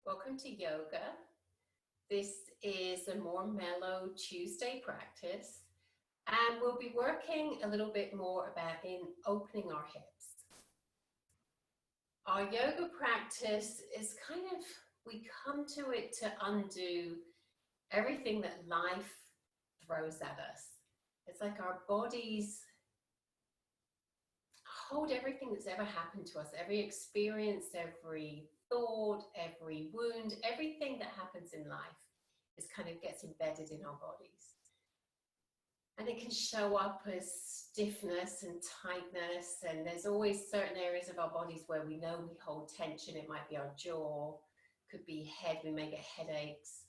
Welcome to yoga. This is a more mellow Tuesday practice, and we'll be working a little bit more about opening our hips. Our yoga practice is we come to it to undo everything that life throws at us. It's like our bodies hold everything that's ever happened to us, every experience, every thought, every wound, everything that happens in life gets embedded in our bodies. And it can show up as stiffness and tightness, and there's always certain areas of our bodies where we know we hold tension. It might be our jaw, could be head, we may get headaches.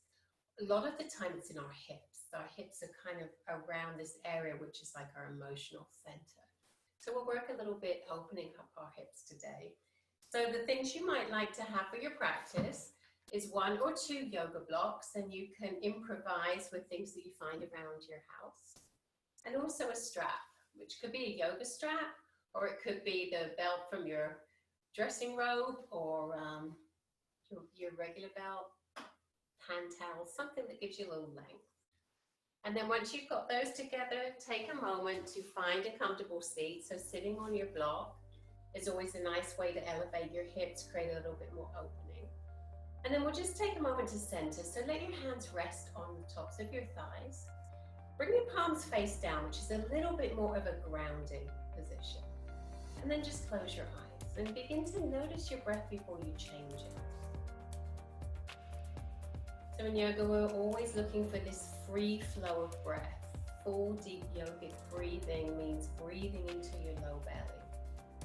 A lot of the time it's in our hips. Our hips are around this area, which is like our emotional center. So we'll work a little bit opening up our hips today. So the things you might like to have for your practice is 1 or 2 yoga blocks, and you can improvise with things that you find around your house. And also a strap, which could be a yoga strap, or it could be the belt from your dressing robe, or your regular belt, hand towel, something that gives you a little length. And then once you've got those together, take a moment to find a comfortable seat. So sitting on your block is always a nice way to elevate your hips, create a little bit more opening. And then we'll just take a moment to center. So let your hands rest on the tops of your thighs. Bring your palms face down, which is a little bit more of a grounding position. And then just close your eyes and begin to notice your breath before you change it. So in yoga, we're always looking for this free flow of breath. Full deep yogic breathing means breathing into your low belly.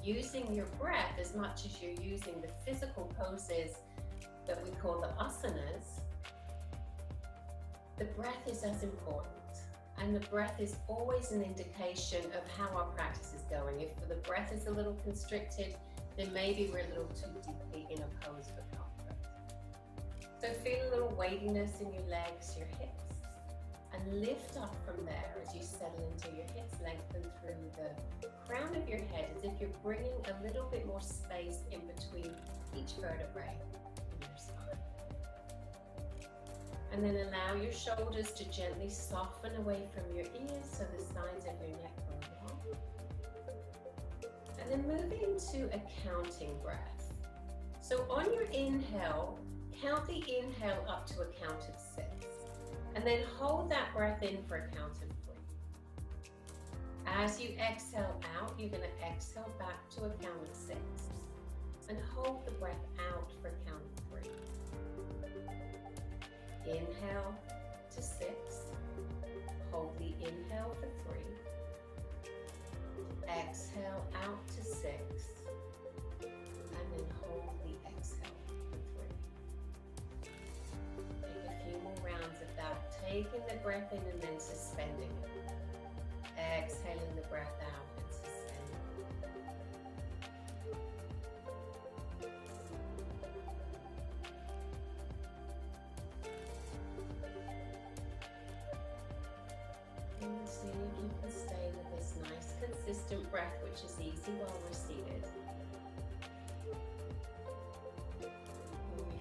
Using your breath as much as you're using the physical poses that we call the asanas, the breath is as important. And the breath is always an indication of how our practice is going. If the breath is a little constricted, then maybe we're a little too deeply in a pose for comfort. So feel a little weightiness in your legs, your hips, and lift up from there as you settle into your hips. Lengthen through the crown of your head as if you're bringing a little bit more space in between each vertebrae in your spine. And then allow your shoulders to gently soften away from your ears so the sides of your neck go long. And then move into a counting breath. So on your inhale, count the inhale up to a count of 6. And then hold that breath in for a count of 3. As you exhale out, you're going to exhale back to a count of 6. And hold the breath out for a count of 3. Inhale to 6. Hold the inhale for 3. Exhale out to 6. And then hold the exhale for 3. Take a few more rounds of that, taking the breath in and then suspending it. Exhaling the breath out and suspending it. And see if you can stay with this nice consistent breath, which is easy while we're seated.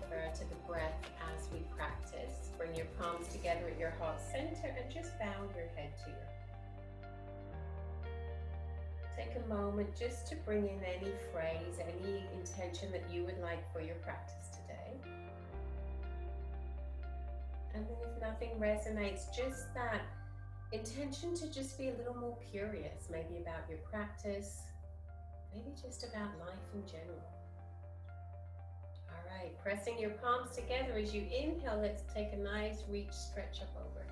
Refer to the breath as we practice. Bring your palms together at your heart center and just bow your head to your heart. Take a moment just to bring in any phrase, any intention that you would like for your practice today. And then if nothing resonates, just that intention to just be a little more curious, maybe about your practice, maybe just about life in general. All right, pressing your palms together as you inhale, let's take a nice reach, stretch up overhead.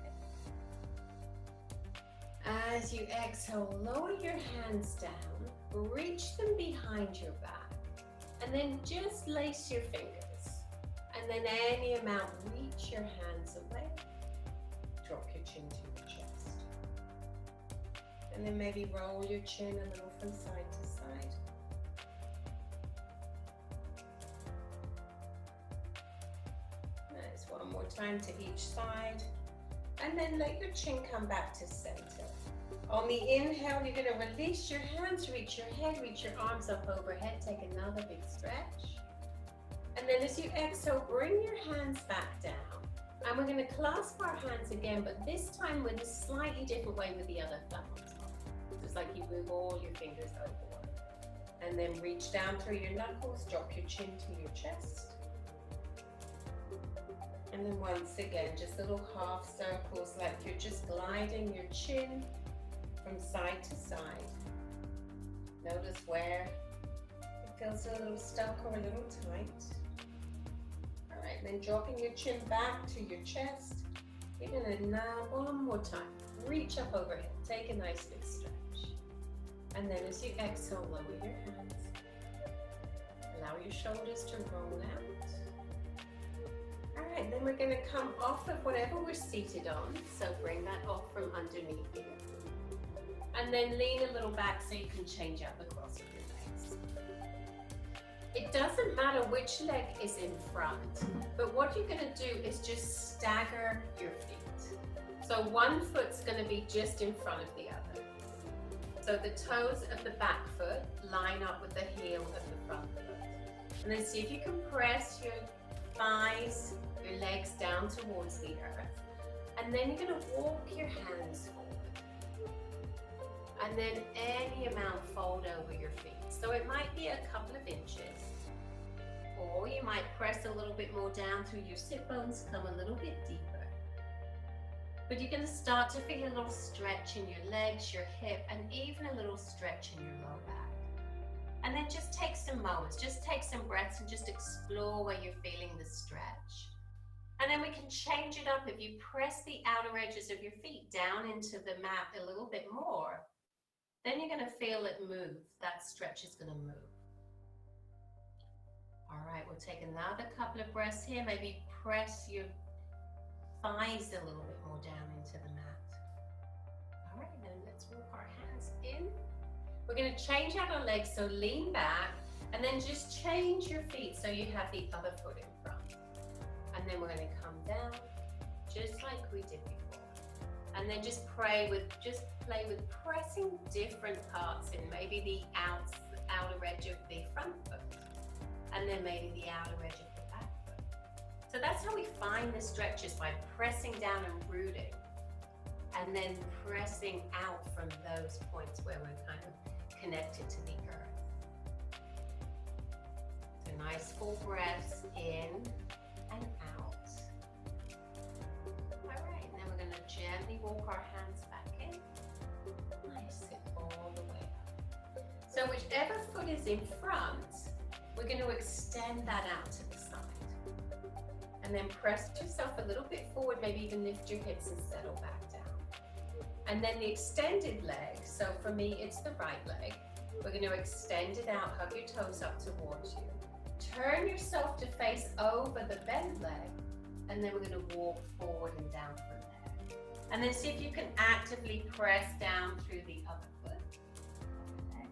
As you exhale, lower your hands down, reach them behind your back, and then just lace your fingers. And then any amount, reach your hands away. Drop your chin to your chest. And then maybe roll your chin a little from side to side. Nice, one more time to each side. And then let your chin come back to center. On the inhale, you're going to release your hands, reach your head, reach your arms up overhead. Take another big stretch. And then as you exhale, bring your hands back down. And we're going to clasp our hands again, but this time with a slightly different way with the other thumb on top. So it's like you move all your fingers over. And then reach down through your knuckles, drop your chin to your chest. And then once again, just little half circles, like you're just gliding your chin from side to side. Notice where it feels a little stuck or a little tight. All right, then dropping your chin back to your chest. You're gonna now, one more time, reach up overhead, take a nice big stretch. And then as you exhale, lower your hands. Allow your shoulders to roll out. All right, then we're gonna come off of whatever we're seated on. So bring that off from underneath you. And then lean a little back so you can change out the cross of your legs. It doesn't matter which leg is in front, but what you're gonna do is just stagger your feet. So one foot's gonna be just in front of the other. So the toes of the back foot line up with the heel of the front foot. And then see if you can press your thighs, your legs down towards the earth. And then you're gonna walk your hands forward. And then any amount fold over your feet. So it might be a couple of inches. Or you might press a little bit more down through your sit bones, come a little bit deeper. But you're gonna start to feel a little stretch in your legs, your hip, and even a little stretch in your low back. And then just take some moments, just take some breaths and just explore where you're feeling the stretch. And then we can change it up. If you press the outer edges of your feet down into the mat a little bit more, then you're gonna feel it move. That stretch is gonna move. All right, we'll take another couple of breaths here. Maybe press your thighs a little bit more down into the mat. All right, then let's walk our hands in. We're going to change out our legs, so lean back, and then just change your feet so you have the other foot in front. And then we're going to come down, just like we did before. And then just play with pressing different parts in, maybe the outer edge of the front foot, and then maybe the outer edge of the back foot. So that's how we find the stretches, by pressing down and rooting, and then pressing out from those points where we're kind of connected to the earth. So nice full breaths in and out. All right, and then we're going to gently walk our hands back in. Nice, sit all the way up. So whichever foot is in front, we're going to extend that out to the side. And then press yourself a little bit forward, maybe even lift your hips and settle back down. And then the extended leg, so for me it's the right leg, we're going to extend it out, hug your toes up towards you. Turn yourself to face over the bent leg, and then we're going to walk forward and down from there. And then see if you can actively press down through the other foot. Okay.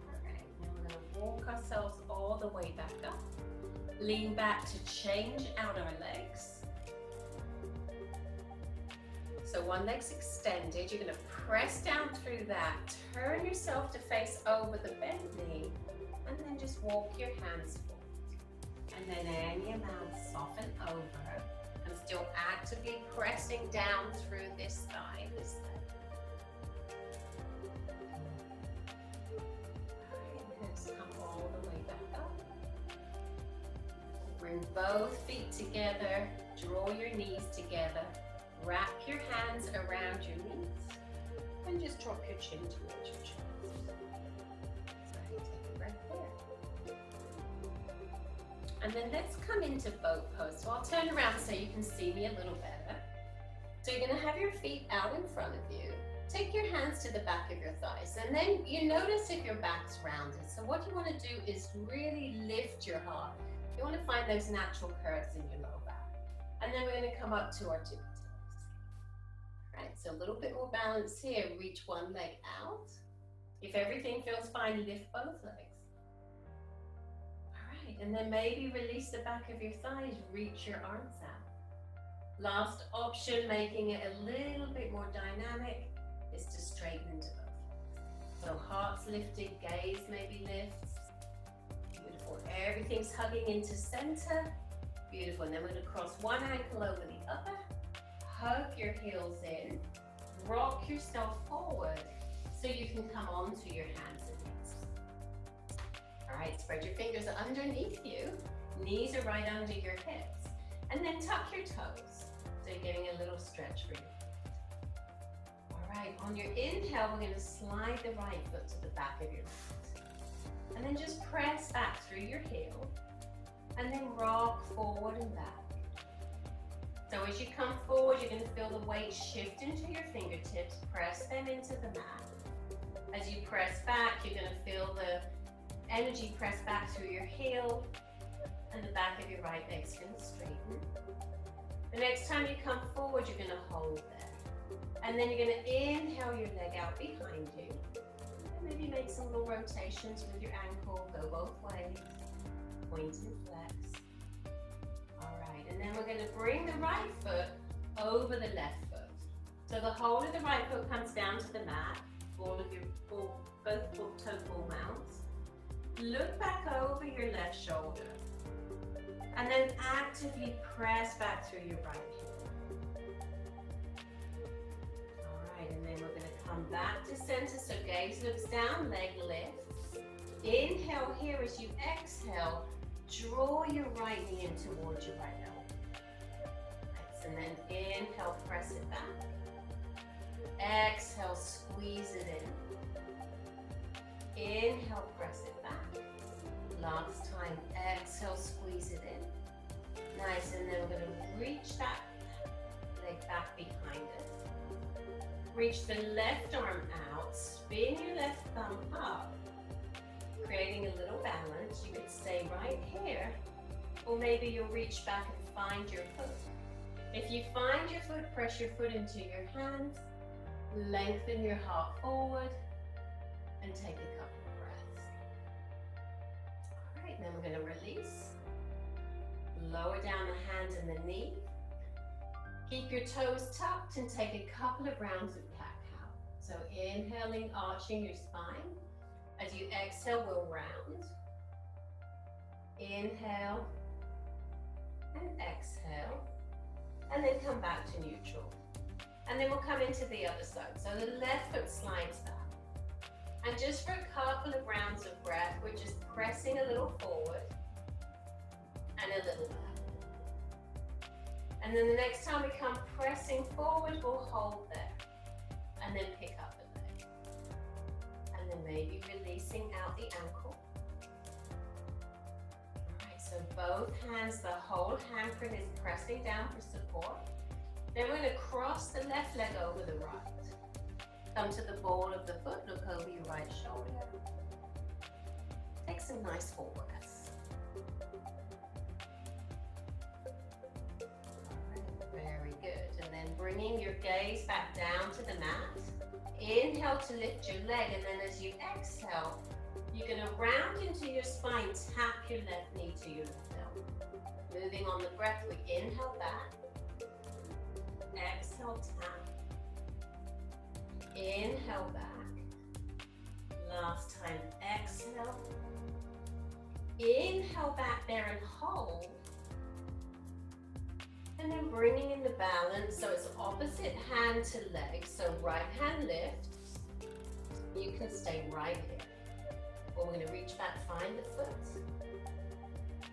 All right, now we're going to walk ourselves all the way back up. Lean back to change out our legs. So one leg's extended, you're going to press down through that, turn yourself to face over the bent knee, and then just walk your hands forward. And then any amount soften over, and still actively pressing down through this thigh, this leg. Alright, and let's come all the way back up. Bring both feet together, draw your knees together. Wrap your hands around your knees and just drop your chin towards your chest. So take a breath there. And then let's come into boat pose. So I'll turn around so you can see me a little better. So you're going to have your feet out in front of you. Take your hands to the back of your thighs, and then you notice if your back's rounded. So what you want to do is really lift your heart. You want to find those natural curves in your low back. And then we're going to come up to our tippy toes. Right, so a little bit more balance here. Reach one leg out. If everything feels fine, lift both legs. All right, and then maybe release the back of your thighs, reach your arms out. Last option, making it a little bit more dynamic, is to straighten into both legs. So heart's lifted, gaze maybe lifts. everything's hugging into center. Beautiful. And then we're going to cross one ankle over the other. Hug your heels in. Rock yourself forward so you can come onto your hands and knees. All right, spread your fingers underneath you. Knees are right under your hips. And then tuck your toes. So you're getting a little stretch for your feet. All right, on your inhale, we're going to slide the right foot to the back of your mat. And then just press back through your heel. And then rock forward and back. So as you come forward, you're going to feel the weight shift into your fingertips. Press them into the mat. As you press back, you're going to feel the energy press back through your heel. And the back of your right leg's going to straighten. The next time you come forward, you're going to hold there. And then you're going to inhale your leg out behind you. And maybe make some little rotations with your ankle. Go both ways. Point and flex. All right, and then we're going to bring the right foot over the left foot. So the whole of the right foot comes down to the mat. Both toe ball mounts. Look back over your left shoulder. And then actively press back through your right heel. All right, and then we're going to come back to center. So gaze looks down, leg lifts. Inhale here as you exhale. Draw your right knee in towards your right elbow. Nice. And then inhale, press it back. Exhale, squeeze it in. Inhale, press it back. Last time, exhale, squeeze it in. Nice, and then we're going to reach that leg back behind us. Reach the left arm out, spin your left thumb up, creating a little balance. You could stay right here, or maybe you'll reach back and find your foot. If you find your foot, press your foot into your hands, lengthen your heart forward, and take a couple of breaths. All right, then we're going to release. Lower down the hands and the knee. Keep your toes tucked and take a couple of rounds of cat-cow. So inhaling, arching your spine. As you exhale, we'll round. Inhale and exhale. And then come back to neutral. And then we'll come into the other side. So the left foot slides back. And just for a couple of rounds of breath, we're just pressing a little forward and a little back. And then the next time we come pressing forward, we'll hold there. And then pick up the leg. And then maybe releasing out the ankle. All right, so both hands, the whole handprint is pressing down for support. Then we're going to cross the left leg over the right. Come to the ball of the foot, look over your right shoulder. Take some nice full breaths. Very good. And then bringing your gaze back down to the mat. Inhale to lift your leg, and then as you exhale, you're going to round into your spine, tap your left knee to your left elbow. Moving on the breath, we inhale back. Exhale, tap. Inhale back. Last time, exhale. Inhale back there and hold. And then bringing in the balance, so it's opposite hand to leg. So right hand lifts. You can stay right here. Or we're going to reach back, find the foot.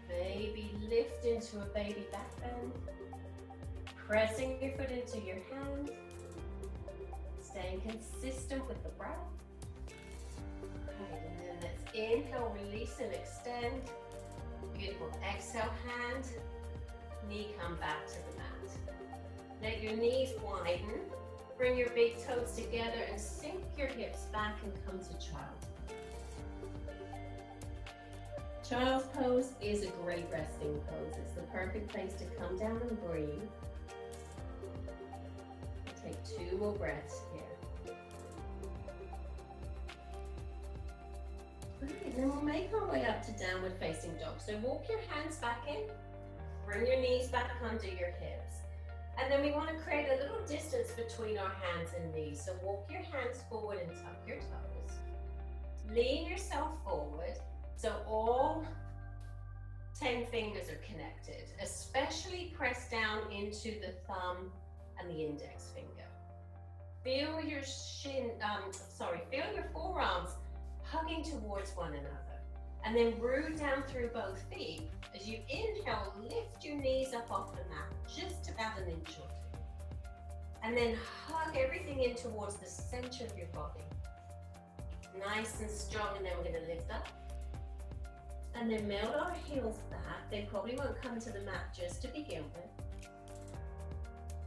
Maybe lift into a baby back bend. Pressing your foot into your hand. Staying consistent with the breath. Right, and then let's inhale, release and extend. Beautiful. Exhale, hand. Knee come back to the mat. Let your knees widen. Bring your big toes together and sink your hips back and come to child's pose. Child's pose is a great resting pose. It's the perfect place to come down and breathe. Take 2 more breaths here. Right, then we'll make our way up to downward facing dog. So walk your hands back in. Bring your knees back under your hips. And then we want to create a little distance between our hands and knees. So walk your hands forward and tuck your toes. Lean yourself forward. So all fingers are connected, especially press down into the thumb and the index finger. Feel your feel your forearms hugging towards one another. And then root down through both feet. As you inhale, lift your knees up off the mat, just about an inch or two. And then hug everything in towards the center of your body. Nice and strong, and then we're going to lift up. And then melt our heels back. They probably won't come to the mat just to begin with.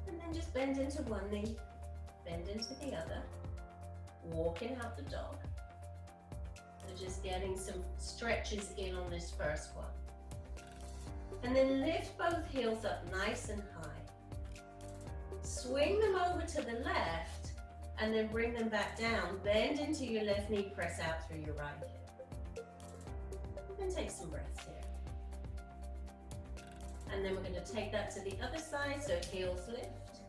And then just bend into one knee, bend into the other. Walking out the dog. So just getting some stretches in on this first one. And then lift both heels up nice and high. Swing them over to the left and then bring them back down. Bend into your left knee, press out through your right hip. And take some breaths here. And then we're going to take that to the other side, so heels lift.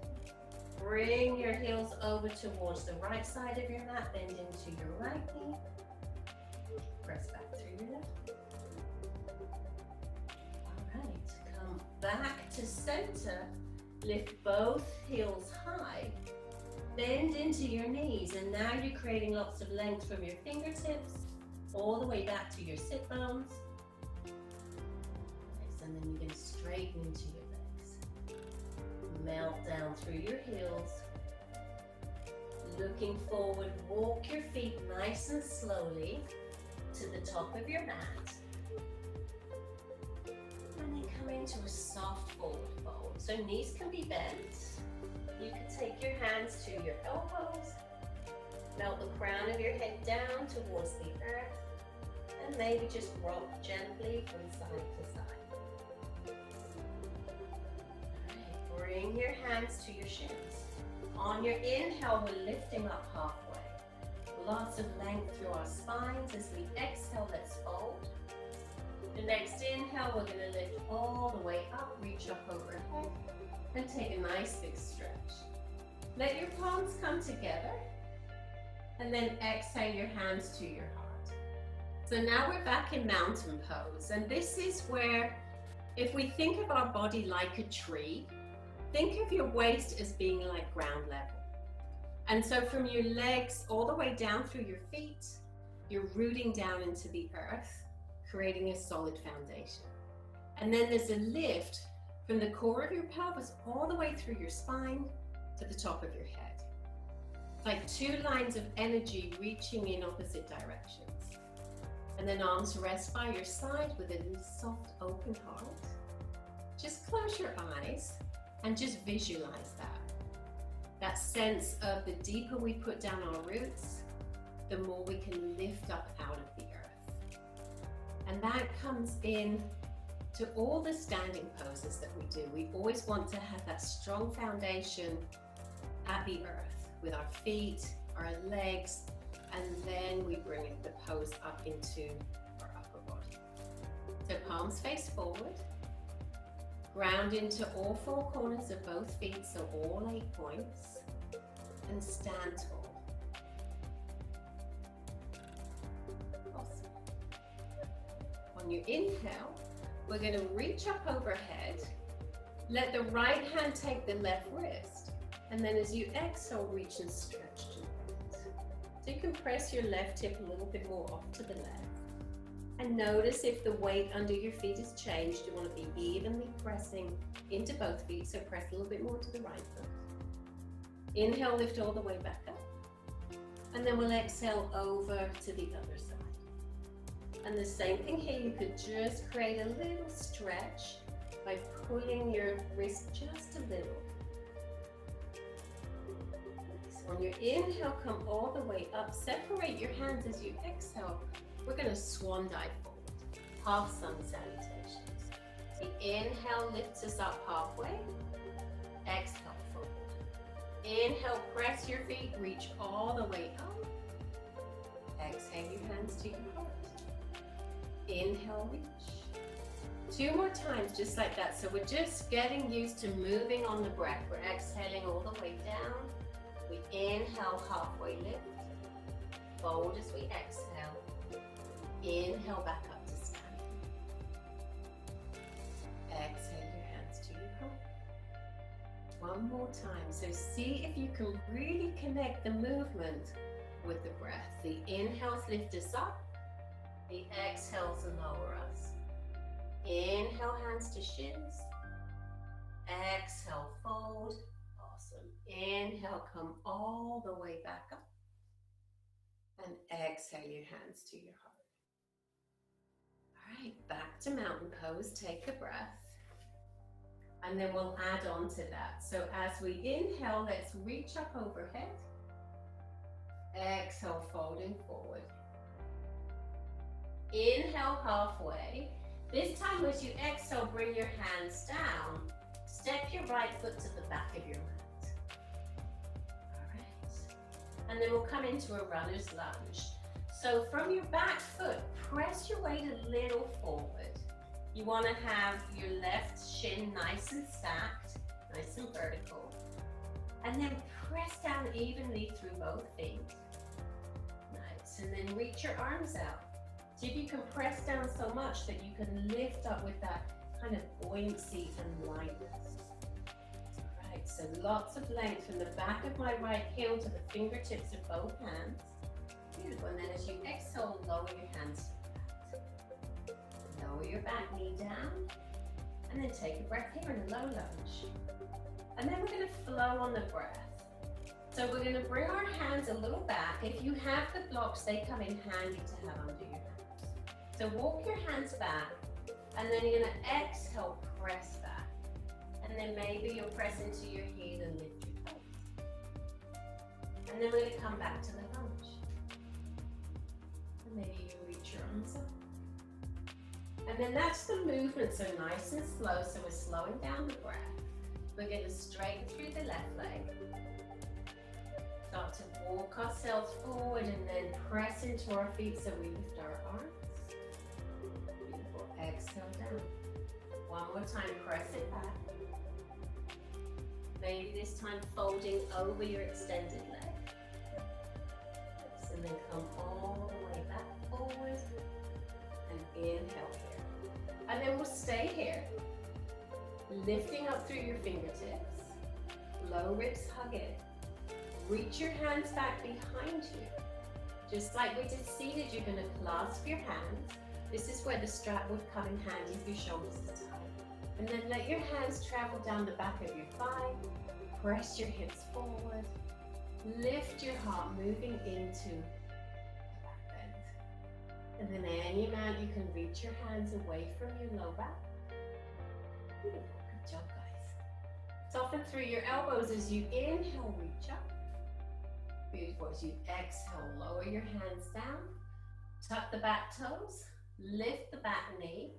Bring your heels over towards the right side of your mat, bend into your right knee. Press back through your left. All right, come back to center. Lift both heels high. Bend into your knees, and now you're creating lots of length from your fingertips all the way back to your sit bones. Nice, and then you're going to straighten into your legs. Melt down through your heels. Looking forward, walk your feet nice and slowly to the top of your mat. And then come into a soft forward fold. So knees can be bent. You can take your hands to your elbows. Melt the crown of your head down towards the earth. And maybe just rock gently from side to side. All right, bring your hands to your shins. On your inhale, we're lifting up halfway. Lots of length through our spines. As we exhale, let's fold. The next inhale, we're going to lift all the way up, reach up overhead, and take a nice big stretch. Let your palms come together, and then exhale your hands to your heart. So now we're back in mountain pose, and this is where, if we think of our body like a tree, think of your waist as being like ground level. And so from your legs all the way down through your feet, you're rooting down into the earth, creating a solid foundation. And then there's a lift from the core of your pelvis all the way through your spine to the top of your head. It's like two lines of energy reaching in opposite directions. And then arms rest by your side with a soft open heart. Just close your eyes and just visualize that. That sense of the deeper we put down our roots, the more we can lift up out of the earth. And that comes in to all the standing poses that we do. We always want to have that strong foundation at the earth with our feet, our legs, and then we bring the pose up into our upper body. So palms face forward. Ground into all four corners of both feet, so all 8 points, and stand tall. Awesome. On your inhale, we're going to reach up overhead. Let the right hand take the left wrist, and then as you exhale, reach and stretch to the right. So you can press your left hip a little bit more off to the left. And notice if the weight under your feet has changed. You want to be evenly pressing into both feet, so press a little bit more to the right foot. Inhale, lift all the way back up. And then we'll exhale over to the other side. And the same thing here, you could just create a little stretch by pulling your wrist just a little. So on your inhale, come all the way up. Separate your hands as you exhale. We're going to swan dive forward, half sun salutations. The inhale lifts us up halfway, exhale forward. Inhale, press your feet, reach all the way up. Exhale your hands to your heart. Inhale, reach. 2 more times, just like that. So we're just getting used to moving on the breath. We're exhaling all the way down. We inhale, halfway lift. Fold as we exhale. Inhale back up to standing. One more time. So see if you can really connect the movement with the breath. The inhales lift us up. The exhales lower us. Inhale, hands to shins. Exhale, fold. Awesome. Inhale, come all the way back up. And exhale your hands to your heart. All right, back to mountain pose. Take a breath. And then we'll add on to that. So as we inhale, let's reach up overhead. Exhale, folding forward. Inhale halfway. This time as you exhale, bring your hands down. Step your right foot to the back of your mat. All right. And then we'll come into a runner's lunge. So from your back foot, press your weight a little forward. You want to have your left shin nice and stacked, nice and vertical. And then press down evenly through both feet. Nice. And then reach your arms out. See if you can press down so much that you can lift up with that kind of buoyancy and lightness. All right, so lots of length from the back of my right heel to the fingertips of both hands. Beautiful. And then as you exhale, lower your hands. Lower your back knee down, and then take a breath here in a low lunge. And then we're going to flow on the breath. So we're going to bring our hands a little back. If you have the blocks, they come in handy to have under your hands. So walk your hands back, and then you're going to exhale, press back. And then maybe you'll press into your heel and lift your toes. And then we're going to come back to the lunge. And maybe you reach your arms up. And then that's the movement, so nice and slow. So we're slowing down the breath. We're going to straighten through the left leg. Start to walk ourselves forward and then press into our feet so we lift our arms. Beautiful. Exhale down. One more time, press it back. Maybe this time folding over your extended leg. And then come all the way back forward. And inhale here. And then we'll stay here. Lifting up through your fingertips. Low ribs hug it. Reach your hands back behind you. Just like we did seated, you're going to clasp your hands. This is where the strap would come in handy if your shoulders are tight. And then let your hands travel down the back of your thigh. Press your hips forward. Lift your heart, moving into the back bend. And then any amount you can reach your hands away from your low back. Beautiful. Good job, guys. Soften through your elbows as you inhale, reach up. Beautiful. As you exhale, lower your hands down. Tuck the back toes. Lift the back knee.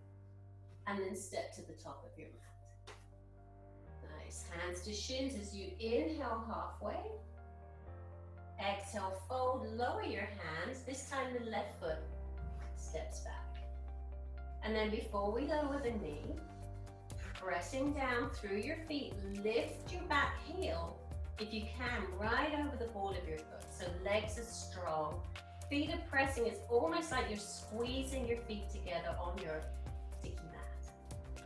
And then step to the top of your mat. Nice. Hands to shins as you inhale halfway. Exhale, fold, lower your hands. This time the left foot steps back. And then before we lower the knee, pressing down through your feet, lift your back heel, if you can, right over the ball of your foot. So legs are strong. Feet are pressing. It's almost like you're squeezing your feet together on your sticky mat.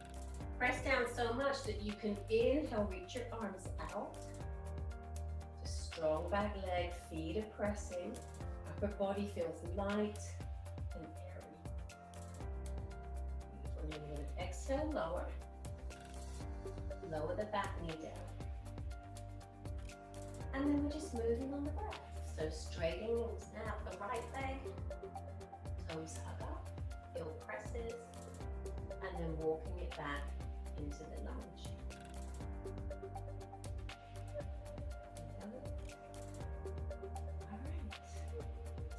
Press down so much that you can inhale, reach your arms out. Just strong back leg, feet are pressing. Upper body feels light and airy. And then you're going to exhale, lower. Lower the back knee down. And then we're just moving on the breath. So straightening out the right leg, toes hug up, heel presses, and then walking it back into the lunge. All right.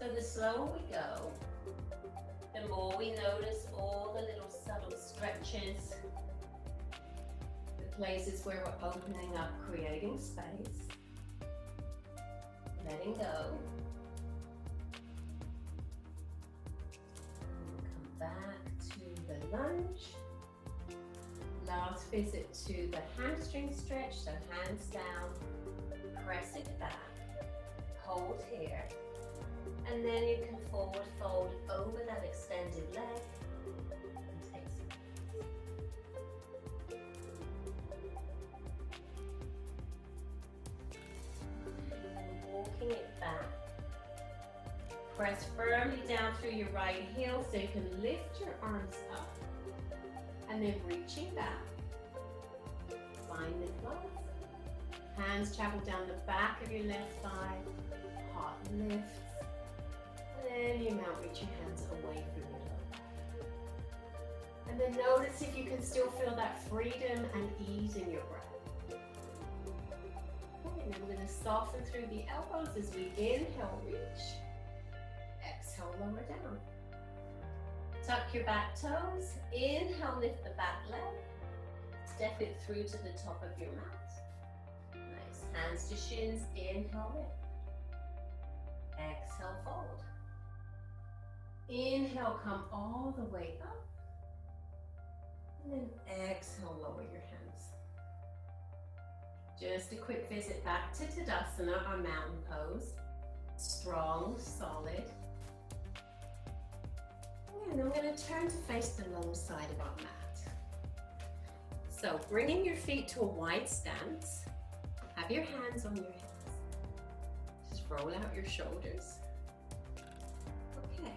So the slower we go, the more we notice all the little subtle stretches, the places where we're opening up, creating space. Letting go. Come back to the lunge. Last visit to the hamstring stretch, so hands down, press it back, hold here, and then you can forward fold over that extended leg and take some breaths. Press firmly down through your right heel so you can lift your arms up. And then reaching back. Find the clasp. Hands travel down the back of your left thigh. Heart lifts. And then you mount, reach your hands away from your lower back. And then notice if you can still feel that freedom and ease in your breath. Okay, and then we're going to soften through the elbows as we inhale, reach. Exhale, lower down. Tuck your back toes. Inhale, lift the back leg. Step it through to the top of your mat. Nice. Hands to shins. Inhale, lift. Exhale, fold. Inhale, come all the way up. And then exhale, lower your hands. Just a quick visit back to Tadasana, our mountain pose. Strong, solid. And I'm going to turn to face the long side of our mat. So bringing your feet to a wide stance. Have your hands on your hips. Just roll out your shoulders. Okay.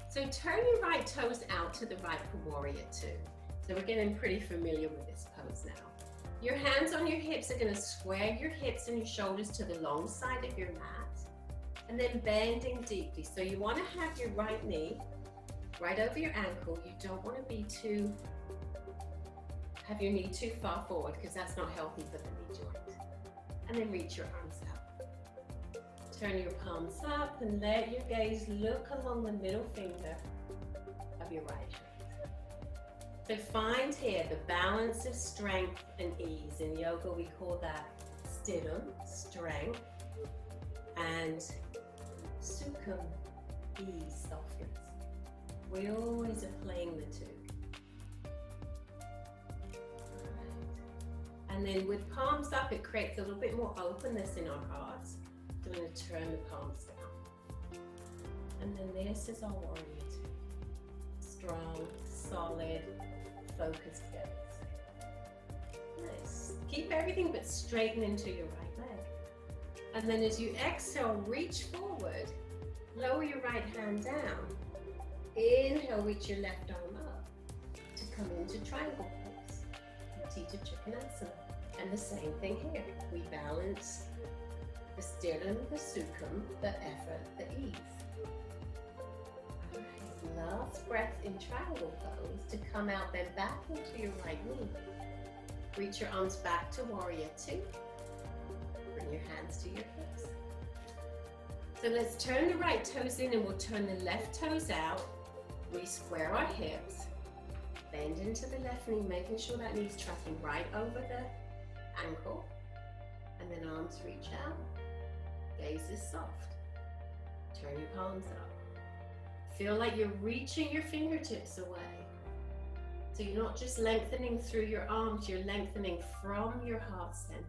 So turn your right toes out to the right for warrior two. So we're getting pretty familiar with this pose now. Your hands on your hips are going to square your hips and your shoulders to the long side of your mat. And then bending deeply. So you want to have your right knee right over your ankle. You don't want to have your knee too far forward because that's not healthy for the knee joint. And then reach your arms out. Turn your palms up and let your gaze look along the middle finger of your right hand. So find here the balance of strength and ease. In yoga we call that stillness, strength, and sukham, ease, softness. We always are playing the two. And then with palms up, it creates a little bit more openness in our hearts. So we're going to turn the palms down. And then this is our warrior two. Strong, solid, focused gaze. Nice. Keep everything but straighten into your right leg. And then as you exhale, reach forward. Lower your right hand down. Inhale, reach your left arm up to come into triangle pose. Utthita Trikonasana. And the same thing here. We balance the stillness, the sukham, the effort, the ease. All right, last breath in triangle pose to come out, then back into your right knee. Reach your arms back to warrior two. Bring your hands to your hips. So let's turn the right toes in and we'll turn the left toes out. We square our hips. Bend into the left knee, making sure that knee's tracking right over the ankle. And then arms reach out. Gaze is soft. Turn your palms up. Feel like you're reaching your fingertips away. So you're not just lengthening through your arms, you're lengthening from your heart center.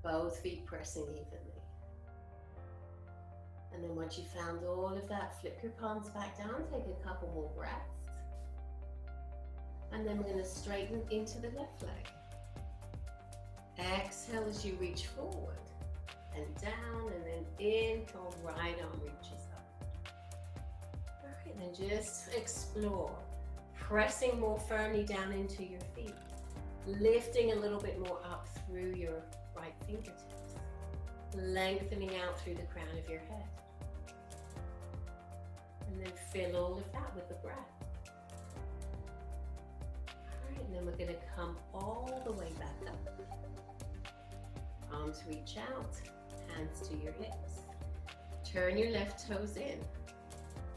Both feet pressing evenly. And then once you've found all of that, flip your palms back down, take a couple more breaths. And then we're going to straighten into the left leg. Exhale as you reach forward and down, and then inhale, right arm reaches up. All right, then just explore. Pressing more firmly down into your feet. Lifting a little bit more up through your right fingertips. Lengthening out through the crown of your head. And then fill all of that with the breath. All right, and then we're going to come all the way back up. Arms reach out, hands to your hips. Turn your left toes in.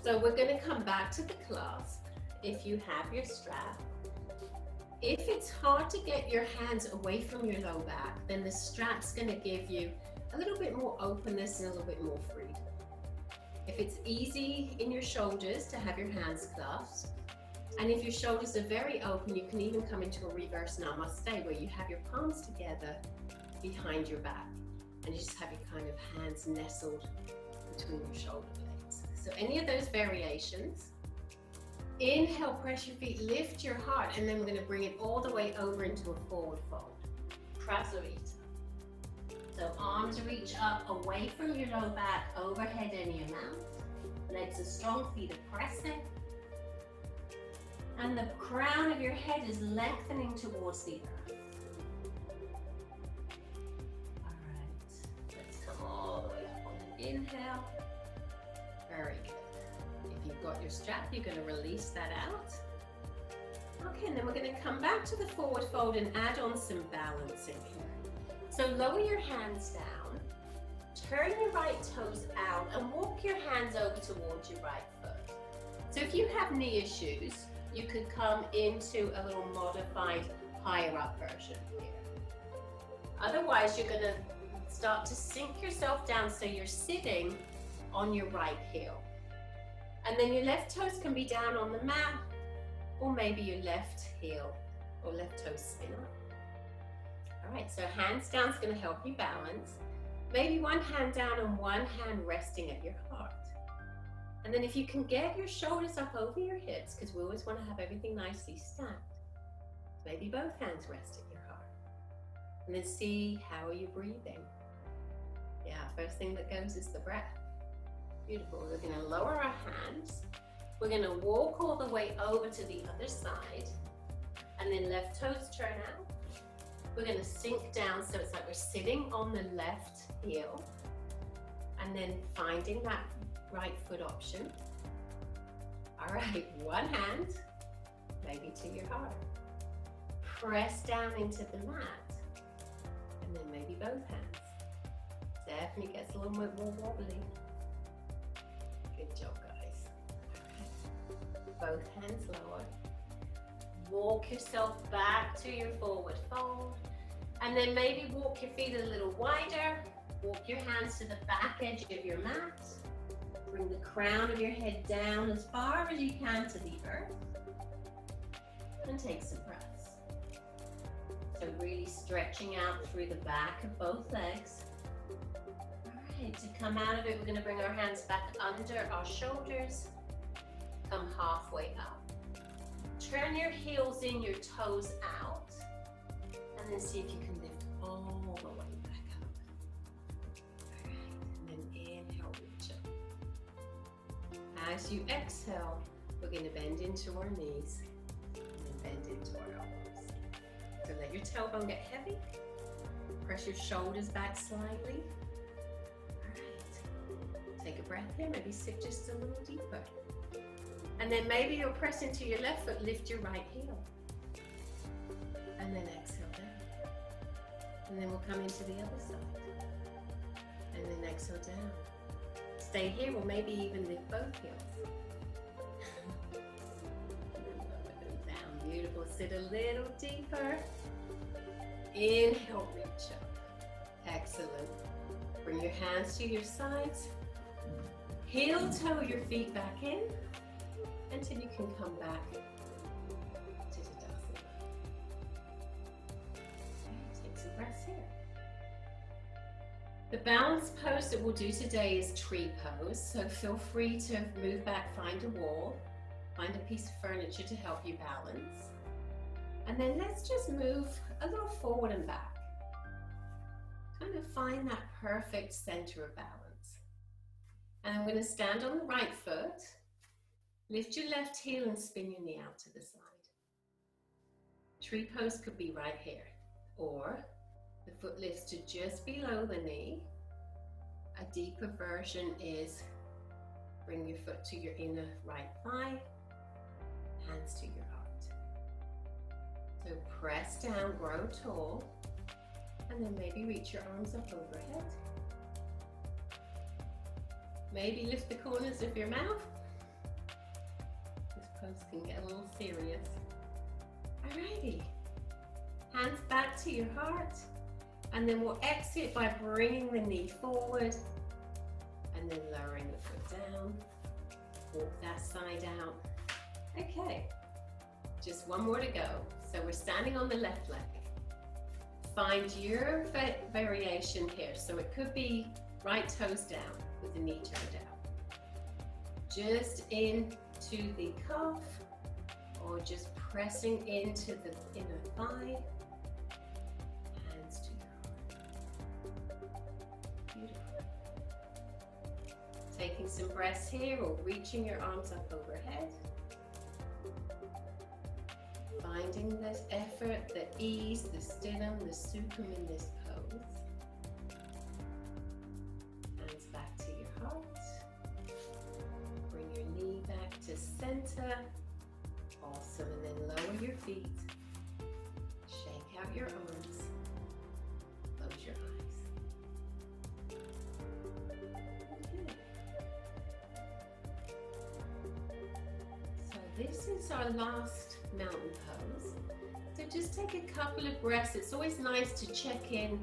So we're going to come back to the clasp if you have your strap. If it's hard to get your hands away from your low back, then the strap's going to give you a little bit more openness and a little bit more freedom. If it's easy in your shoulders to have your hands clasped, and if your shoulders are very open, you can even come into a reverse namaste where you have your palms together behind your back and you just have your kind of hands nestled between your shoulder blades. So any of those variations. Inhale, press your feet, lift your heart, and then we're going to bring it all the way over into a forward fold. Prasarita. So arms reach up away from your low back, overhead in your mouth. Legs are strong, feet are pressing. And the crown of your head is lengthening towards the earth. All right, let's come all the way up on an inhale. Very good. If you've got your strap, you're going to release that out. Okay, and then we're going to come back to the forward fold and add on some balancing here. So lower your hands down, turn your right toes out, and walk your hands over towards your right foot. So if you have knee issues, you could come into a little modified higher up version here. Otherwise, you're going to start to sink yourself down so you're sitting on your right heel. And then your left toes can be down on the mat, or maybe your left heel or left toe spin up. All right, so hands down is going to help you balance. Maybe one hand down and one hand resting at your heart. And then if you can get your shoulders up over your hips, because we always want to have everything nicely stacked, maybe both hands rest at your heart. And then see, how are you breathing? Yeah, first thing that goes is the breath. Beautiful. We're going to lower our hands. We're going to walk all the way over to the other side. And then left toes turn out. We're going to sink down so it's like we're sitting on the left heel. And then finding that right foot option. All right, one hand, maybe to your heart. Press down into the mat. And then maybe both hands. Definitely gets a little bit more wobbly. Good job, guys. All right. Both hands lower. Walk yourself back to your forward fold. And then maybe walk your feet a little wider. Walk your hands to the back edge of your mat. Bring the crown of your head down as far as you can to the earth. And take some breaths. So really stretching out through the back of both legs. All right, to come out of it, we're going to bring our hands back under our shoulders. Come halfway up. Turn your heels in, your toes out. And then see if you can lift all the way back up. All right, and then inhale, reach up. As you exhale, we're going to bend into our knees and bend into our elbows. So let your tailbone get heavy. Press your shoulders back slightly. All right, take a breath here, maybe sit just a little deeper. And then maybe you'll press into your left foot, lift your right heel. And then exhale down. And then we'll come into the other side. And then exhale down. Stay here, or maybe even lift both heels. And then lower them down. Beautiful. Sit a little deeper. Inhale, reach up. Excellent. Bring your hands to your sides. Heel toe your feet back in until you can come back to Tadasana. Take some breaths here. The balance pose that we'll do today is tree pose, so feel free to move back, find a wall, find a piece of furniture to help you balance. And then let's just move a little forward and back. Kind of find that perfect center of balance. And I'm going to stand on the right foot. Lift your left heel and spin your knee out to the side. Tree pose could be right here, or the foot lifts to just below the knee. A deeper version is bring your foot to your inner right thigh, hands to your heart. So press down, grow tall, and then maybe reach your arms up overhead. Maybe lift the corners of your mouth. Pose can get a little serious. Alrighty, hands back to your heart, and then we'll exit by bringing the knee forward and then lowering the foot down. Walk that side out. Okay, just one more to go. So we're standing on the left leg. Find your variation here. So it could be right toes down with the knee turned out. Just into the calf, or just pressing into the inner thigh. Hands to your heart. Taking some breaths here, or reaching your arms up overhead. Finding this effort, the ease, the stillness, the sukham in this pose. Hands back to your heart. Bring your knee back to center. Awesome, and then lower your feet. Shake out your arms. Close your eyes. Okay. So this is our last mountain pose. So just take a couple of breaths. It's always nice to check in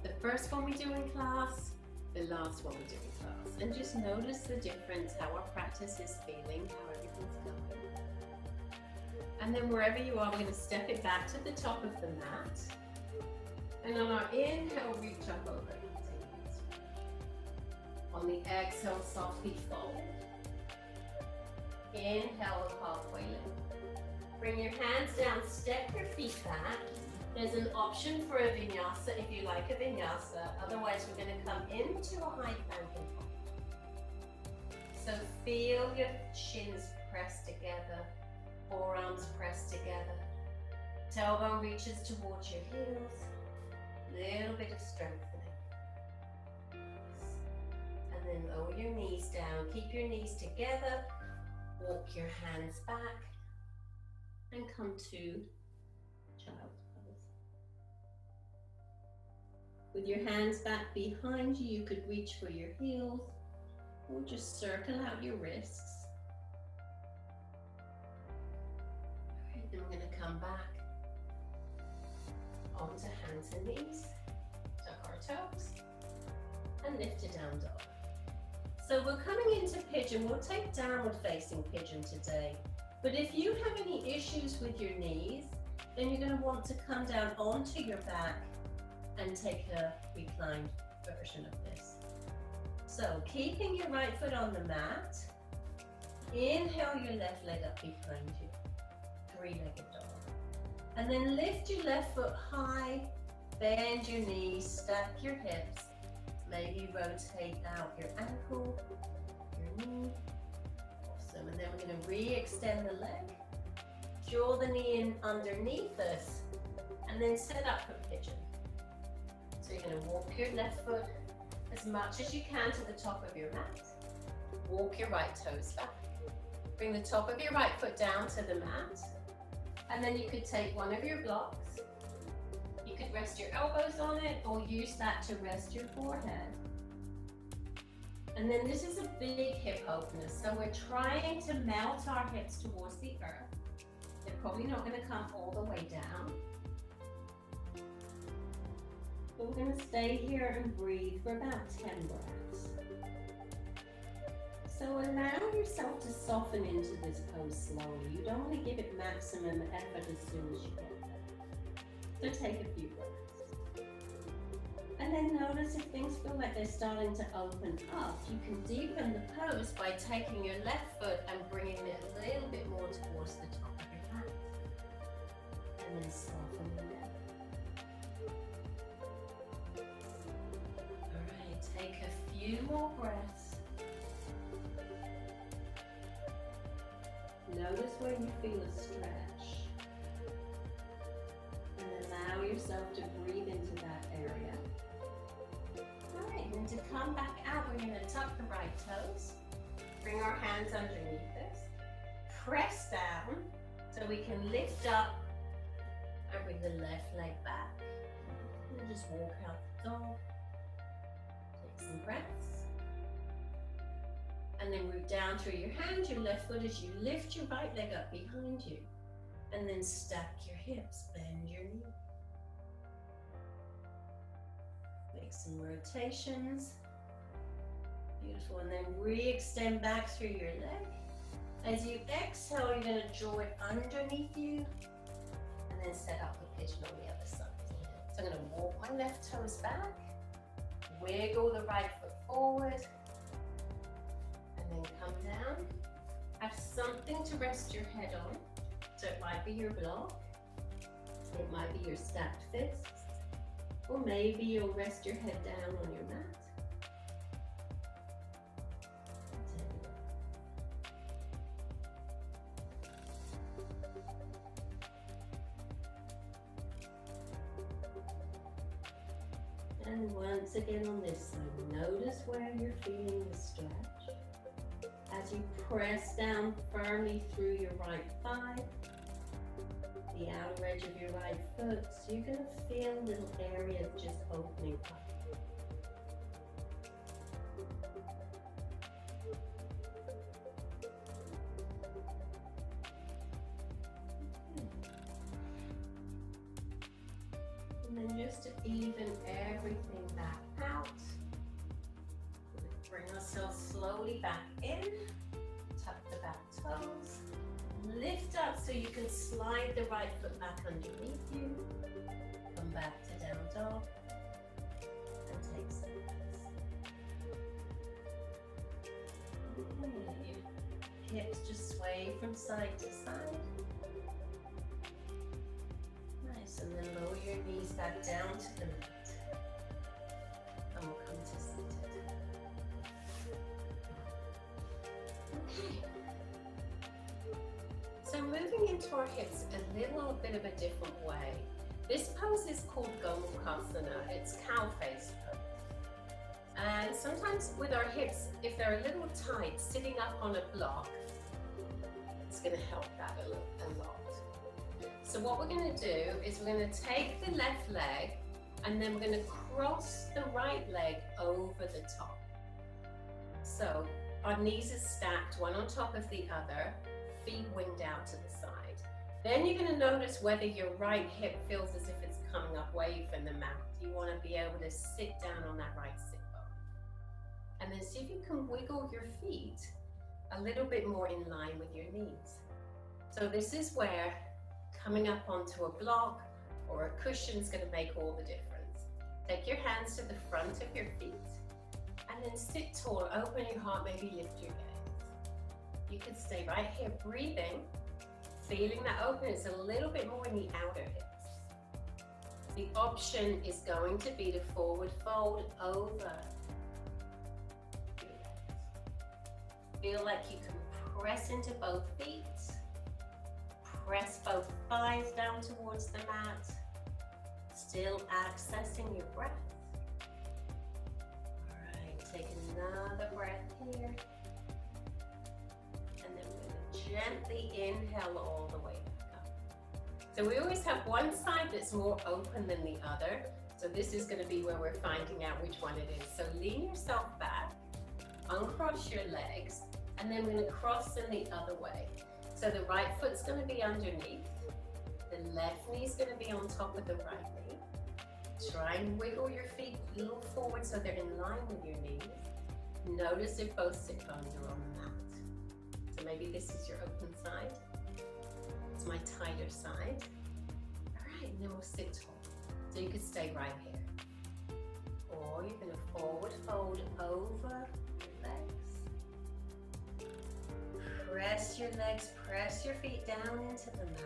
the first one we do in class, the last one we do in class, and just notice the difference, how our practice is feeling, how everything's going. And then wherever you are, we're going to step it back to the top of the mat. And on our inhale, reach up over it. On the exhale, softly fold. Inhale, halfway lift. Bring your hands down, step your feet back. There's an option for a vinyasa if you like a vinyasa. Otherwise, we're going to come into a high plank. So feel your shins pressed together, forearms pressed together. Tailbone reaches towards your heels. Little bit of strengthening. And then lower your knees down. Keep your knees together. Walk your hands back. And come to child's pose. With your hands back behind you, you could reach for your heels or just circle out your wrists. All right, then we're going to come back onto hands and knees, tuck our toes, and lift to down dog. So we're coming into pigeon. We'll take downward facing pigeon today. But if you have any issues with your knees, then you're going to want to come down onto your back and take a reclined version of this. So keeping your right foot on the mat, inhale your left leg up behind you, three-legged dog. And then lift your left foot high, bend your knees, stack your hips, maybe rotate out your ankle, your knee. And then we're going to re-extend the leg, draw the knee in underneath us, and then set up for pigeon. So you're going to walk your left foot as much as you can to the top of your mat. Walk your right toes back. Bring the top of your right foot down to the mat. And then you could take one of your blocks. You could rest your elbows on it or use that to rest your forehead. And then this is a big hip opener. So we're trying to melt our hips towards the earth. They're probably not going to come all the way down. But we're going to stay here and breathe for about 10 breaths. So allow yourself to soften into this pose slowly. You don't want to give it maximum effort as soon as you get there. So take a few breaths. And then notice if things feel like they're starting to open up, you can deepen the pose by taking your left foot and bringing it a little bit more towards the top of your mat. And then soften it. All right, take a few more breaths. Notice where you feel a stretch. And allow yourself to breathe into that area. And to come back out, we're going to tuck the right toes, bring our hands underneath us, press down so we can lift up and bring the left leg back. And just walk out the dog. Take some breaths. And then root down through your hands, your left foot as you lift your right leg up behind you. And then stack your hips, bend your knee. Make some rotations. Beautiful. And then re-extend back through your leg. As you exhale, you're going to draw it underneath you and then set up the pigeon on the other side. So I'm going to walk my left toes back, wiggle the right foot forward, and then come down. Have something to rest your head on. So it might be your block, it might be your stacked fists, or maybe you'll rest your head down on your mat. And once again on this side, notice where you're feeling the stretch. As you press down firmly through your right thigh, the outer edge of your right foot, so you're going to feel a little area just opening up. And then just to even everything back out, bring ourselves slowly back in, tuck the back toes, lift up so you can slide the right foot back underneath you, come back to down dog, and take stillness. Okay. Hips just sway from side to side. Nice, and then lower your knees back down to the mat. And we'll come to seated. Okay. So moving into our hips a little bit of a different way. This pose is called Gomukhasana. It's cow face pose. And sometimes with our hips, if they're a little tight, sitting up on a block, it's going to help that a lot. So what we're going to do is we're going to take the left leg and then we're going to cross the right leg over the top. So our knees are stacked, one on top of the other, feet winged out to the side. Then you're going to notice whether your right hip feels as if it's coming up away from the mat. You want to be able to sit down on that right sit bone. And then see if you can wiggle your feet a little bit more in line with your knees. So this is where coming up onto a block or a cushion is going to make all the difference. Take your hands to the front of your feet and then sit tall, open your heart, maybe lift your gaze. You can stay right here breathing, feeling that openness a little bit more in the outer hips. The option is going to be to forward fold over your legs. Feel like you can press into both feet. Press both thighs down towards the mat, still accessing your breath. All right, take another breath here. And then we're going to gently inhale all the way back up. So we always have one side that's more open than the other. So this is going to be where we're finding out which one it is. So lean yourself back, uncross your legs, and then we're going to cross them the other way. So the right foot's going to be underneath, the left knee's going to be on top of the right knee. Try and wiggle your feet a little forward so they're in line with your knees. Notice if both sit bones are on the mat. So maybe this is your open side. It's my tighter side. All right, and then we'll sit tall. So you could stay right here. Or you're going to forward fold over your legs. Press your legs, press your feet down into the mat.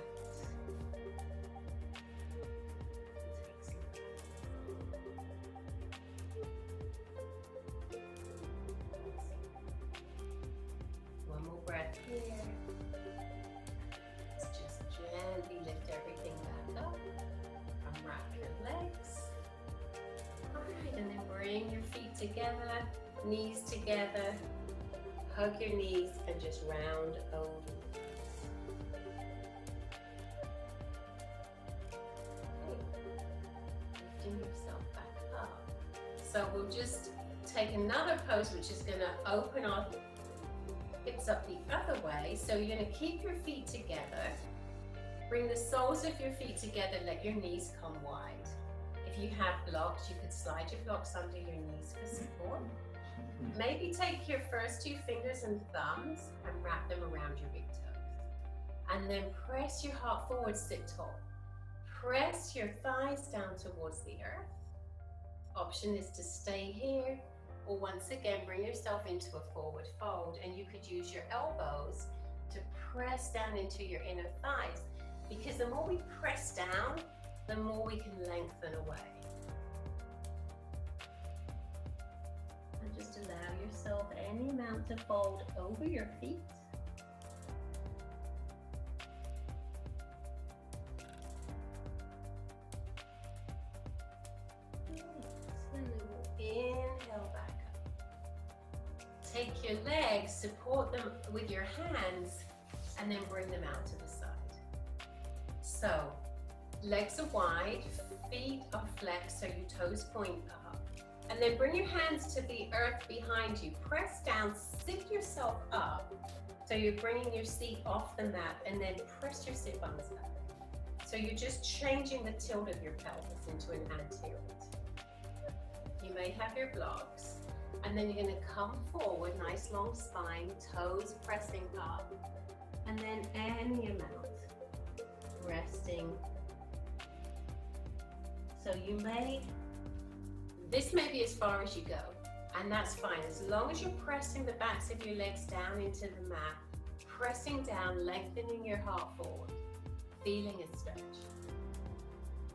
One more breath here. Let's just gently lift everything back up. Unwrap your legs. All right, and then bring your feet together, knees together. Hug your knees and just round over. Okay. Lifting yourself back up. So we'll just take another pose, which is going to open our hips up the other way. So you're going to keep your feet together. Bring the soles of your feet together. Let your knees come wide. If you have blocks, you could slide your blocks under your knees for support. Maybe take your first two fingers and thumbs and wrap them around your big toes. And then press your heart forward, sit tall. Press your thighs down towards the earth. Option is to stay here, or once again, bring yourself into a forward fold, and you could use your elbows to press down into your inner thighs, because the more we press down, the more we can lengthen away. Just allow yourself any amount to fold over your feet. Excellent. take your legs, support them with your hands, and then bring them out to the side. So, legs are wide, feet are flexed, so your toes point up. And then bring your hands to the earth behind you. Press down, sit yourself up. So you're bringing your seat off the mat, and then press your sit bones back. So you're just changing the tilt of your pelvis into an anterior. You may have your blocks, and then you're going to come forward, nice long spine, toes pressing up, and then any amount resting. So this may be as far as you go, and that's fine, as long as you're pressing the backs of your legs down into the mat, pressing down, lengthening your heart forward, feeling a stretch.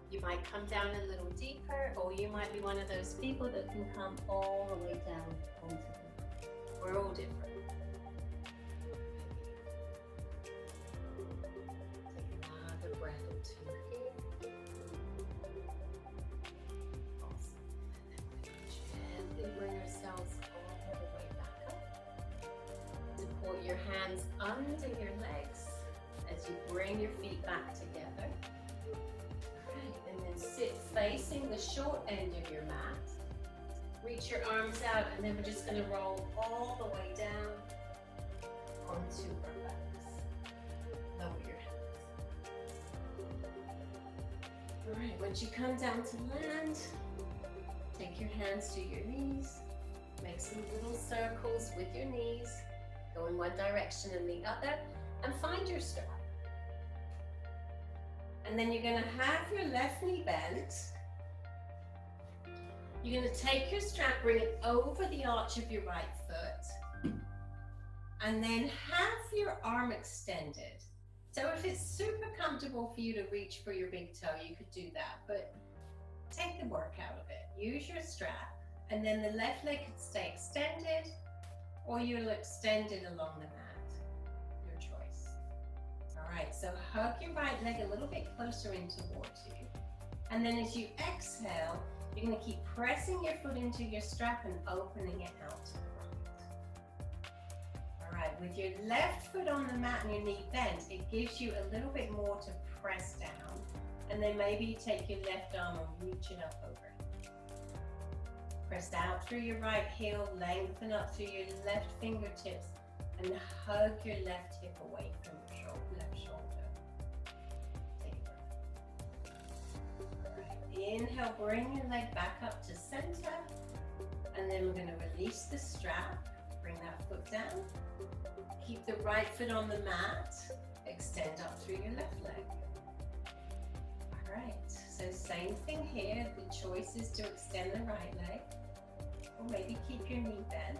You might come down a little deeper, or you might be one of those people that can come all the way down onto the mat. We're all different. Take another breath or two here. Awesome. And then we gently bring ourselves all the way back up. Support your hands under your legs as you bring your feet back together. Sit facing the short end of your mat. Reach your arms out, and then we're just going to roll all the way down onto our backs. Lower your hands. All right, once you come down to land, take your hands to your knees. Make some little circles with your knees. Go in one direction and the other, and find your strap. And then you're going to have your left knee bent. You're going to take your strap, bring it over the arch of your right foot, and then have your arm extended. So if it's super comfortable for you to reach for your big toe, you could do that, but take the work out of it. Use your strap, and then the left leg could stay extended, or you'll extend it along the mat. All right, so hug your right leg a little bit closer in towards you. And then as you exhale, you're going to keep pressing your foot into your strap and opening it out to the front. All right, with your left foot on the mat and your knee bent, it gives you a little bit more to press down. And then maybe you take your left arm and reach it up over. Press out through your right heel, lengthen up through your left fingertips, and hug your left hip away from your left shoulder. Take a breath. All right. Inhale, bring your leg back up to center. And then we're going to release the strap. Bring that foot down. Keep the right foot on the mat. Extend up through your left leg. All right. So same thing here. The choice is to extend the right leg. Or maybe keep your knee bent.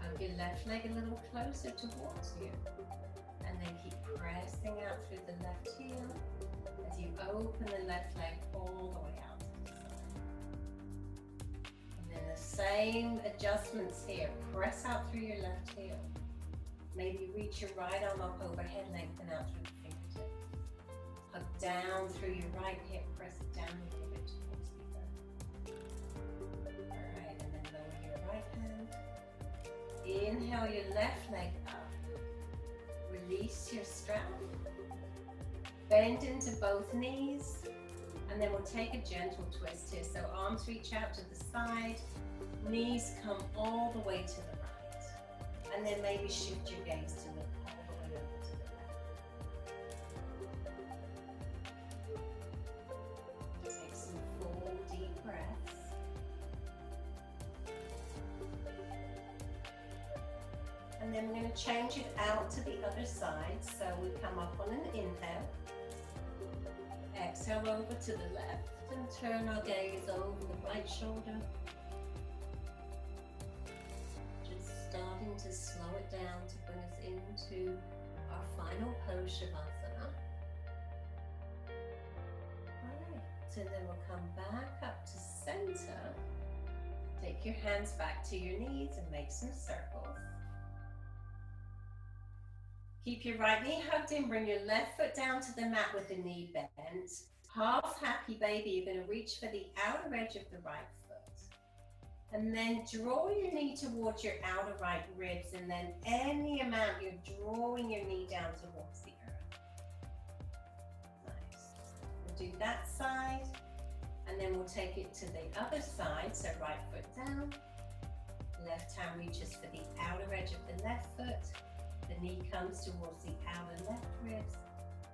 Hug your left leg a little closer towards you, and then keep pressing out through the left heel as you open the left leg all the way out to the side. And then the same adjustments here. Press out through your left heel. Maybe reach your right arm up overhead, lengthen out through the fingertips. Hug down through your right hip, press it down a little bit towards the earth. All right, and then lower your right hand. Inhale your left leg up. Release your strap. Bend into both knees. And then we'll take a gentle twist here. So arms reach out to the side. Knees come all the way to the right. And then maybe shift your gaze to look all the way over to the left. Take some full deep breaths. And then we're going to change it out to the other side. So we come up on an inhale. Exhale over to the left and turn our gaze over the right shoulder. Just starting to slow it down to bring us into our final pose, Shavasana. Alright, so then we'll come back up to center. Take your hands back to your knees and make some circles. Keep your right knee hugged in, bring your left foot down to the mat with the knee bent. Half happy baby, you're going to reach for the outer edge of the right foot. And then draw your knee towards your outer right ribs, and then any amount you're drawing your knee down towards the earth. Nice. We'll do that side, and then we'll take it to the other side. So right foot down, left hand reaches for the outer edge of the left foot, the knee comes towards the outer left ribs,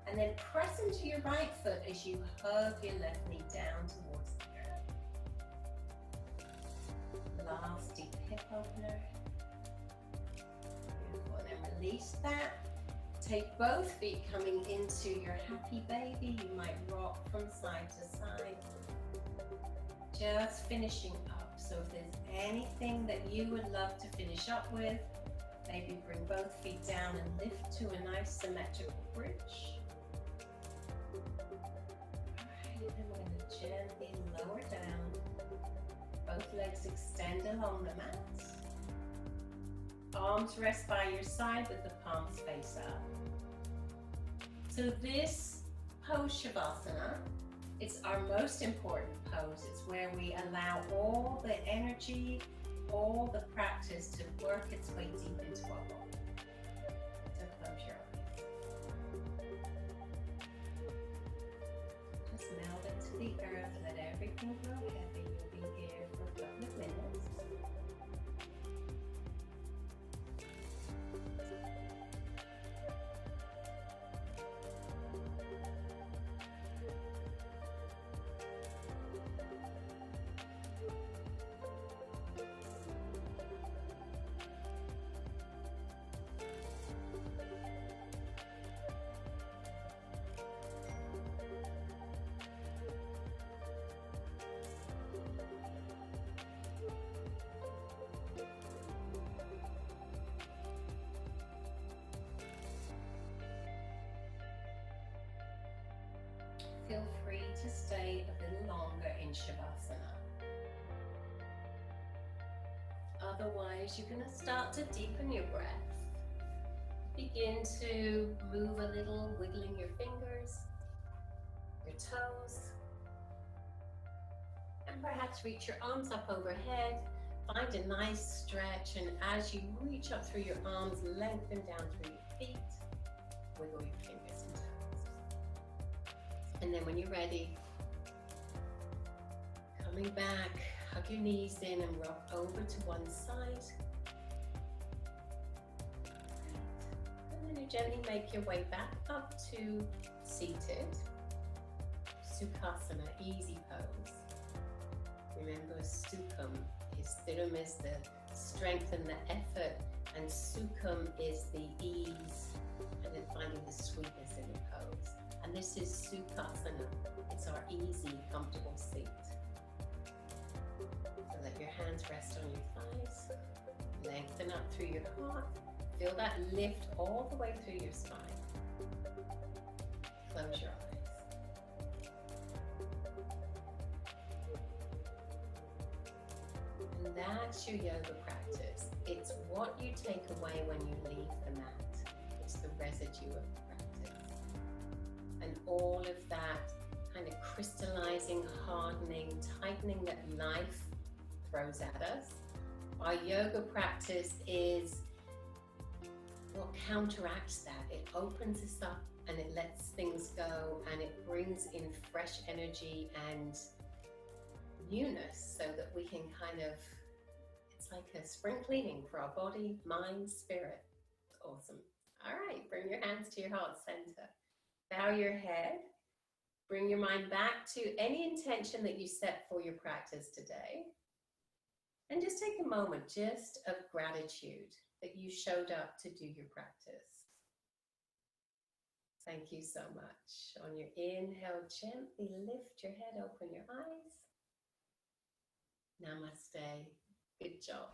and then press into your right foot as you hug your left knee down towards the earth. Last deep hip opener. Beautiful. And then release that. Take both feet coming into your happy baby. You might rock from side to side. Just finishing up. So if there's anything that you would love to finish up with, maybe bring both feet down and lift to a nice symmetrical bridge. Alright, then we're going to gently lower down. Both legs extend along the mat. Arms rest by your side with the palms face up. So this pose Shavasana, it's our most important pose. It's where we allow all the energy, all the practice to work its way deep into our body. So close your eyes. Just melt into the earth, let everything grow heavy. You'll be here for a couple of minutes. Feel free to stay a little longer in Shavasana. Otherwise, you're going to start to deepen your breath. Begin to move a little, wiggling your fingers, your toes, and perhaps reach your arms up overhead. Find a nice stretch, and as you reach up through your arms, lengthen down through your feet. Wiggle your fingers and toes. And then when you're ready, coming back, hug your knees in and rock over to one side. And then you gently make your way back up to seated. Sukhasana, easy pose. Remember, Sukham is stillness, the strength and the effort, and Sukham is the ease and then finding the sweetness in the pose. And this is Sukhasana. It's our easy, comfortable seat. So let your hands rest on your thighs. Lengthen up through your heart. Feel that lift all the way through your spine. Close your eyes. And that's your yoga practice. It's what you take away when you leave the mat. It's the residue of the practice. And all of that kind of crystallizing, hardening, tightening that life throws at us. Our yoga practice is what counteracts that. It opens us up and it lets things go, and it brings in fresh energy and newness so that we can kind of, it's like a spring cleaning for our body, mind, spirit. It's awesome. All right, bring your hands to your heart center. Bow your head. Bring your mind back to any intention that you set for your practice today. And just take a moment just of gratitude that you showed up to do your practice. Thank you so much. On your inhale, gently lift your head, open your eyes. Namaste. Good job.